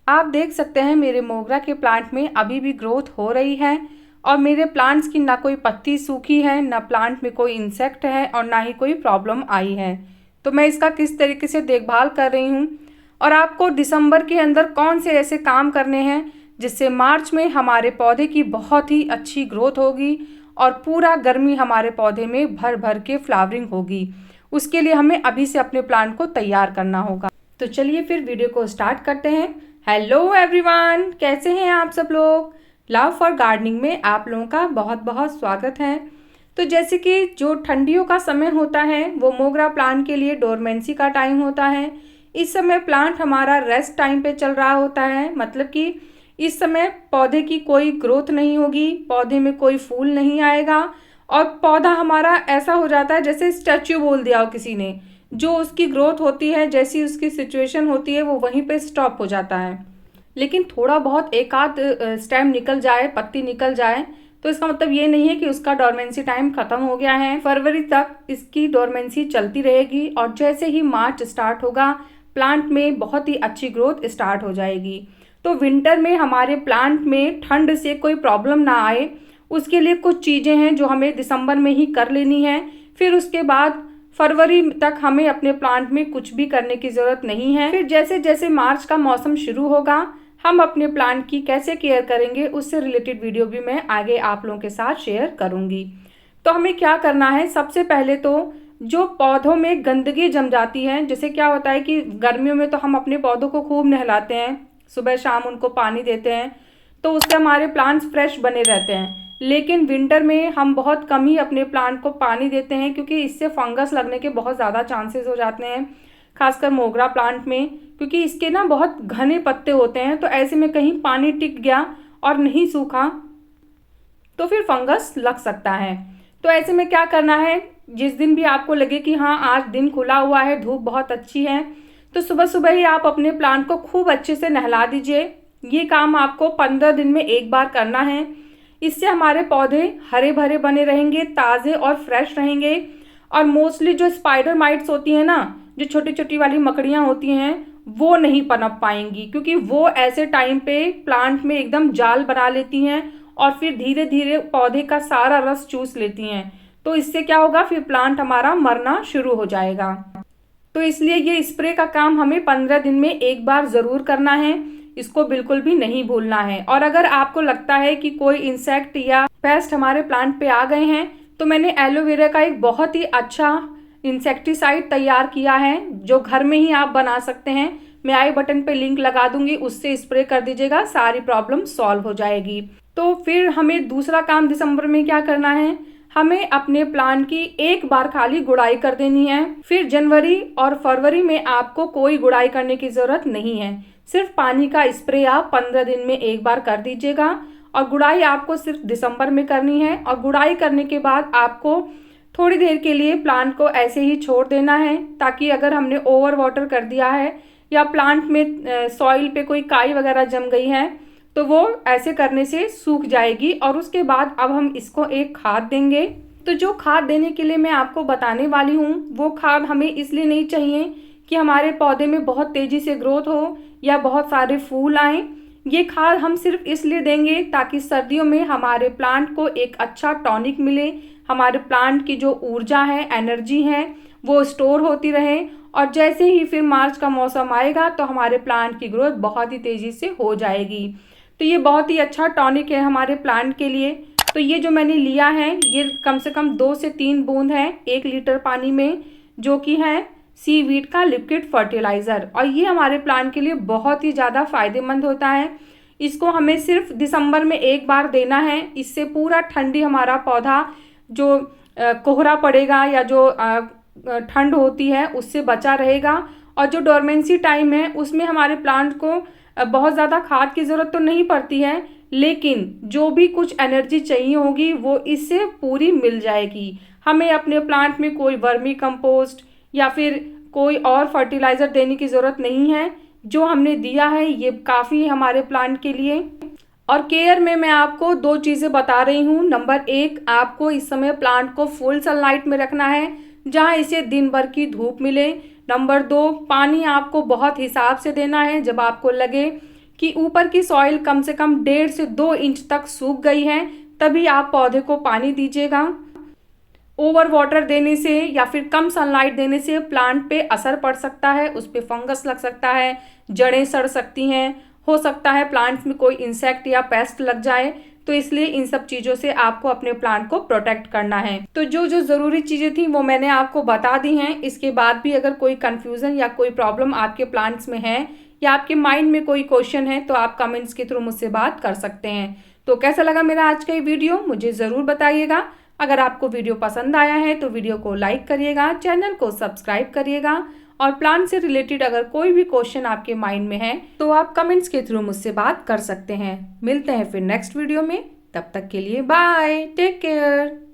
आप देख सकते हैं मेरे मोगरा के प्लांट में अभी भी ग्रोथ हो रही है और मेरे प्लांट्स की ना कोई पत्ती सूखी है, ना प्लांट में कोई इंसेक्ट है और ना ही कोई प्रॉब्लम आई है। तो मैं इसका किस तरीके से देखभाल कर रही हूँ और आपको दिसंबर के अंदर कौन से ऐसे काम करने हैं जिससे मार्च में हमारे पौधे की बहुत ही अच्छी ग्रोथ होगी और पूरा गर्मी हमारे पौधे में भर भर के फ्लावरिंग होगी। उसके लिए हमें अभी से अपने प्लांट को तैयार करना होगा। तो चलिए फिर वीडियो को स्टार्ट करते हैं। हेलो एवरीवन, कैसे हैं आप सब लोग। लव फॉर गार्डनिंग में आप लोगों का बहुत बहुत स्वागत है। तो जैसे कि जो ठंडियों का समय होता है वो मोगरा प्लांट के लिए डोरमेंसी का टाइम होता है। इस समय प्लांट हमारा रेस्ट टाइम पे चल रहा होता है, मतलब कि इस समय पौधे की कोई ग्रोथ नहीं होगी, पौधे में कोई फूल नहीं आएगा और पौधा हमारा ऐसा हो जाता है जैसे स्टैच्यू बोल दिया हो किसी ने। जो उसकी ग्रोथ होती है, जैसी उसकी सिचुएशन होती है, वो वहीं पे स्टॉप हो जाता है। लेकिन थोड़ा बहुत एक आध स्टेम निकल जाए, पत्ती निकल जाए, तो इसका मतलब ये नहीं है कि उसका डोरमेंसी टाइम खत्म हो गया है। फरवरी तक इसकी डोरमेंसी चलती रहेगी और जैसे ही मार्च स्टार्ट होगा प्लांट में बहुत ही अच्छी ग्रोथ स्टार्ट हो जाएगी। तो विंटर में हमारे प्लांट में ठंड से कोई प्रॉब्लम ना आए, उसके लिए कुछ चीज़ें हैं जो हमें दिसंबर में ही कर लेनी है। फिर उसके बाद फरवरी तक हमें अपने प्लांट में कुछ भी करने की ज़रूरत नहीं है। फिर जैसे जैसे मार्च का मौसम शुरू होगा हम अपने प्लांट की कैसे केयर करेंगे उससे रिलेटेड वीडियो भी मैं आगे आप लोगों के साथ शेयर करूंगी। तो हमें क्या करना है, सबसे पहले तो जो पौधों में गंदगी जम जाती है, जैसे क्या होता है कि गर्मियों में तो हम अपने पौधों को खूब नहलाते हैं, सुबह शाम उनको पानी देते हैं, तो उससे हमारे प्लांट्स फ्रेश बने रहते हैं। लेकिन विंटर में हम बहुत कम ही अपने प्लांट को पानी देते हैं क्योंकि इससे फंगस लगने के बहुत ज़्यादा चांसेस हो जाते हैं, खासकर मोगरा प्लांट में, क्योंकि इसके ना बहुत घने पत्ते होते हैं। तो ऐसे में कहीं पानी टिक गया और नहीं सूखा तो फिर फंगस लग सकता है। तो ऐसे में क्या करना है, जिस दिन भी आपको लगे कि हाँ आज दिन खुला हुआ है, धूप बहुत अच्छी है, तो सुबह सुबह ही आप अपने प्लांट को खूब अच्छे से नहला दीजिए। ये काम आपको 15 दिन में एक बार करना है। इससे हमारे पौधे हरे भरे बने रहेंगे, ताज़े और फ्रेश रहेंगे। और मोस्टली जो स्पाइडर माइट्स होती हैं ना, जो छोटी छोटी वाली मकड़ियाँ होती हैं, वो नहीं पनप पाएंगी क्योंकि वो ऐसे टाइम पे प्लांट में एकदम जाल बना लेती हैं और फिर धीरे धीरे पौधे का सारा रस चूस लेती हैं। तो इससे क्या होगा, फिर प्लांट हमारा मरना शुरू हो जाएगा। तो इसलिए ये स्प्रे का काम हमें 15 दिन में एक बार ज़रूर करना है, इसको बिल्कुल भी नहीं भूलना है। और अगर आपको लगता है कि कोई इंसेक्ट या पेस्ट हमारे प्लांट पे आ गए हैं, तो मैंने एलोवेरा का एक बहुत ही अच्छा इंसेक्टिसाइड तैयार किया है जो घर में ही आप बना सकते हैं। मैं आई बटन पे लिंक लगा दूंगी, उससे स्प्रे कर दीजिएगा, सारी प्रॉब्लम सॉल्व हो जाएगी। तो फिर हमें दूसरा काम दिसंबर में क्या करना है, हमें अपने प्लांट की एक बार खाली गुड़ाई कर देनी है। फिर जनवरी और फरवरी में आपको कोई गुड़ाई करने की जरूरत नहीं है, सिर्फ पानी का स्प्रे आप 15 दिन में एक बार कर दीजिएगा। और गुड़ाई आपको सिर्फ दिसंबर में करनी है। और गुड़ाई करने के बाद आपको थोड़ी देर के लिए प्लांट को ऐसे ही छोड़ देना है, ताकि अगर हमने ओवर वाटर कर दिया है या प्लांट में सॉइल पे कोई काई वगैरह जम गई है तो वो ऐसे करने से सूख जाएगी। और उसके बाद अब हम इसको एक खाद देंगे। तो जो खाद देने के लिए मैं आपको बताने वाली हूँ, वो खाद हमें इसलिए नहीं चाहिए कि हमारे पौधे में बहुत तेज़ी से ग्रोथ हो या बहुत सारे फूल आएँ। ये खाद हम सिर्फ इसलिए देंगे ताकि सर्दियों में हमारे प्लांट को एक अच्छा टॉनिक मिले, हमारे प्लांट की जो ऊर्जा है, एनर्जी है, वो स्टोर होती रहे। और जैसे ही फिर मार्च का मौसम आएगा तो हमारे प्लांट की ग्रोथ बहुत ही तेज़ी से हो जाएगी। तो ये बहुत ही अच्छा टॉनिक है हमारे प्लांट के लिए। तो ये जो मैंने लिया है ये कम से कम 2 से 3 बूंद है 1 लीटर पानी में, जो कि है सीवीड का लिक्विड फर्टिलाइज़र। और ये हमारे प्लांट के लिए बहुत ही ज़्यादा फायदेमंद होता है। इसको हमें सिर्फ दिसंबर में एक बार देना है। इससे पूरा ठंडी हमारा पौधा जो कोहरा पड़ेगा या जो ठंड होती है उससे बचा रहेगा। और जो डोरमेंसी टाइम है उसमें हमारे प्लांट को बहुत ज़्यादा खाद की ज़रूरत तो नहीं पड़ती है, लेकिन जो भी कुछ एनर्जी चाहिए होगी वो इससे पूरी मिल जाएगी। हमें अपने प्लांट में कोई वर्मी कंपोस्ट या फिर कोई और फर्टिलाइज़र देने की ज़रूरत नहीं है। जो हमने दिया है ये काफ़ी है हमारे प्लांट के लिए। और केयर में मैं आपको 2 चीज़ें बता रही हूँ। नंबर 1, आपको इस समय प्लांट को फुल सनलाइट में रखना है जहाँ इसे दिन भर की धूप मिले। नंबर 2, पानी आपको बहुत हिसाब से देना है। जब आपको लगे कि ऊपर की सॉइल कम से कम 1.5 से 2 इंच तक सूख गई है, तभी आप पौधे को पानी दीजिएगा। ओवर वाटर देने से या फिर कम सनलाइट देने से प्लांट पे असर पड़ सकता है, उस पे फंगस लग सकता है, जड़ें सड़ सकती हैं, हो सकता है प्लांट्स में कोई इंसेक्ट या पेस्ट लग जाए। तो इसलिए इन सब चीज़ों से आपको अपने प्लांट को प्रोटेक्ट करना है। तो जो जो ज़रूरी चीज़ें थी वो मैंने आपको बता दी हैं। इसके बाद भी अगर कोई कन्फ्यूज़न या कोई प्रॉब्लम आपके प्लांट्स में है या आपके माइंड में कोई क्वेश्चन है तो आप कमेंट्स के थ्रू मुझसे बात कर सकते हैं। तो कैसा लगा मेरा आज का ये वीडियो मुझे ज़रूर बताइएगा। अगर आपको वीडियो पसंद आया है तो वीडियो को लाइक करिएगा, चैनल को सब्सक्राइब करिएगा और प्लांट से रिलेटेड अगर कोई भी क्वेश्चन आपके माइंड में है तो आप कमेंट्स के थ्रू मुझसे बात कर सकते हैं। मिलते हैं फिर नेक्स्ट वीडियो में, तब तक के लिए बाय, टेक केयर।